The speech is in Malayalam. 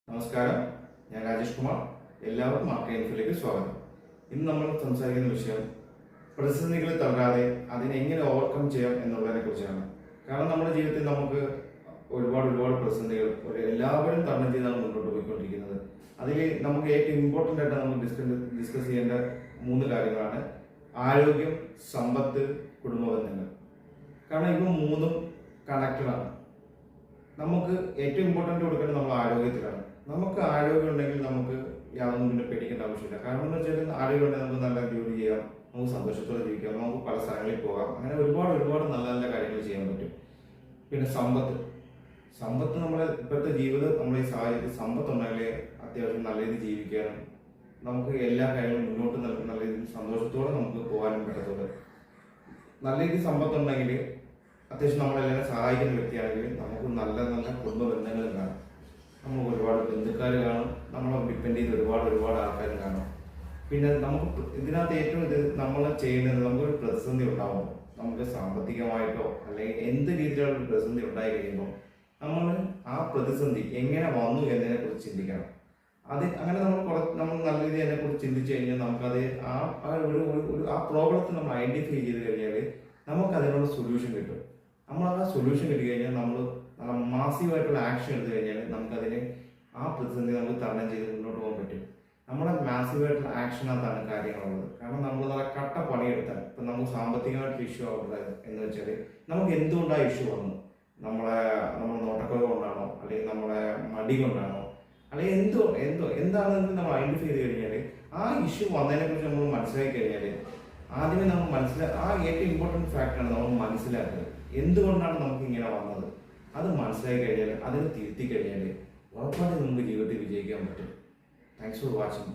നമസ്കാരം, ഞാൻ രാജേഷ് കുമാർ. എല്ലാവർക്കും മാർക്കറ്റ് ഇൻഫോയിലേക്ക് സ്വാഗതം. ഇന്ന് നമ്മൾ സംസാരിക്കുന്ന വിഷയം പ്രതിസന്ധികളെ തളരാതെ അതിനെ എങ്ങനെ ഓവർകം ചെയ്യാം എന്നുള്ളതിനെ കുറിച്ചാണ്. കാരണം നമ്മുടെ ജീവിതത്തിൽ നമുക്ക് ഒരുപാട് പ്രതിസന്ധികൾ എല്ലാവരും തരണം ചെയ്താണ് മുന്നോട്ട് പോയിക്കൊണ്ടിരിക്കുന്നത്. അതിൽ നമുക്ക് ഏറ്റവും ഇമ്പോർട്ടൻ്റ് ആയിട്ട് നമ്മൾ ഡിസ്കസ് ചെയ്യേണ്ട 3 കാര്യങ്ങളാണ്: ആരോഗ്യം, സമ്പത്ത്, കുടുംബബന്ധങ്ങൾ. കാരണം ഇവ 3ഉം കണക്റ്റഡാണ്. നമുക്ക് ഏറ്റവും ഇമ്പോർട്ടൻ്റ് കൊടുക്കേണ്ടത് നമ്മൾ ആരോഗ്യത്തിലാണ്. നമുക്ക് ആരോഗ്യം ഉണ്ടെങ്കിൽ നമുക്ക് യാതൊന്നും പിന്നെ പേടിക്കേണ്ട ആവശ്യമില്ല. കാരണം എന്ന് വെച്ചാൽ ആരോഗ്യം ഉണ്ടെങ്കിൽ നമുക്ക് നല്ല ജോലി ചെയ്യാം, നമുക്ക് സന്തോഷത്തോടെ ജീവിക്കാം, നമുക്ക് പല സ്ഥലങ്ങളിൽ പോകാം, അങ്ങനെ ഒരുപാട് നല്ല നല്ല കാര്യങ്ങൾ ചെയ്യാൻ പറ്റും. പിന്നെ സമ്പത്ത് നമ്മുടെ ഇപ്പോഴത്തെ ജീവിതം, നമ്മുടെ ഈ സാഹചര്യത്തിൽ സമ്പത്ത് ഉണ്ടെങ്കിൽ അത്യാവശ്യം നല്ല രീതിയിൽ ജീവിക്കാനും നമുക്ക് എല്ലാ കാര്യങ്ങളും മുന്നോട്ട് നല്ല രീതിയിൽ സന്തോഷത്തോടെ നമുക്ക് പോകാനും പറ്റത്തുള്ളൂ. നല്ല രീതിയിൽ സമ്പത്തുണ്ടെങ്കിൽ അത്യാവശ്യം നമ്മളെല്ലാവരും സഹായിക്കുന്ന വ്യക്തിയാണെങ്കിൽ നമുക്ക് നല്ല നല്ല കുടുംബ ബന്ധങ്ങൾ കാണും. നമുക്ക് ഒരുപാട് ബന്ധുക്കാർ കാണും, നമ്മളെ ഡിപ്പെൻഡ് ചെയ്ത് ഒരുപാട് ആൾക്കാർ കാണും. പിന്നെ നമുക്ക് ഇതിനകത്ത് ഏറ്റവും നമ്മൾ ചെയ്യുന്നത്, നമുക്കൊരു പ്രതിസന്ധി ഉണ്ടാവും, നമുക്ക് സാമ്പത്തികമായിട്ടോ അല്ലെങ്കിൽ എന്ത് രീതിയിലുള്ള ഒരു പ്രതിസന്ധി ഉണ്ടായി കഴിയുമ്പോൾ നമ്മൾ ആ പ്രതിസന്ധി എങ്ങനെ വന്നു എന്നതിനെ കുറിച്ച് ചിന്തിക്കണം. അങ്ങനെ നമ്മൾ നല്ല രീതിയിൽ അതിനെക്കുറിച്ച് ചിന്തിച്ചു കഴിഞ്ഞാൽ നമുക്കത് ആ പ്രോബ്ലത്തെ നമ്മൾ ഐഡന്റിഫൈ ചെയ്ത് കഴിഞ്ഞാൽ നമുക്ക് അതിനുള്ള സൊല്യൂഷൻ കിട്ടും. നമ്മൾ ആ സൊല്യൂഷൻ കിട്ടി കഴിഞ്ഞാൽ നമ്മൾ മാസീവായിട്ടുള്ള ആക്ഷൻ എടുത്തു കഴിഞ്ഞാൽ നമുക്കതിന് ആ പ്രതിസന്ധി നമുക്ക് തരണം ചെയ്ത് മുന്നോട്ട് പോകാൻ പറ്റും. നമ്മുടെ മാസീവായിട്ടുള്ള ആക്ഷനകത്താണ് കാര്യങ്ങളുള്ളത്. കാരണം നമ്മൾ നല്ല കട്ട പണിയെടുത്താൽ ഇപ്പം നമുക്ക് സാമ്പത്തികമായിട്ട് ഇഷ്യൂ ആവുന്നത് എന്ന് വെച്ചാൽ നമുക്ക് എന്തുകൊണ്ടാണ് ഇഷ്യൂ വന്നു, നമ്മൾ നോട്ടക്കുറവ് കൊണ്ടാണോ, അല്ലെങ്കിൽ നമ്മളെ മടി കൊണ്ടാണോ, അല്ലെങ്കിൽ എന്താണെന്ന് നമ്മൾ ഐഡന്റിഫൈ ചെയ്ത് കഴിഞ്ഞാൽ ആ ഇഷ്യൂ വന്നതിനെ കുറിച്ച് നമ്മൾ മനസ്സിലാക്കി കഴിഞ്ഞാൽ ആദ്യമേ നമ്മൾ ആ ഏറ്റവും ഇമ്പോർട്ടൻറ്റ് ഫാക്ടറാണ് നമ്മൾ മനസ്സിലാക്കുന്നത്. എന്തുകൊണ്ടാണ് നമുക്ക് ഇങ്ങനെ വന്നത് അത് മനസ്സിലാക്കി കഴിഞ്ഞാൽ അതിനെ തിരുത്തി കഴിഞ്ഞാൽ ഉറപ്പായിട്ട് നമുക്ക് ജീവിതത്തിൽ വിജയിക്കാൻ പറ്റും. Thanks for watching.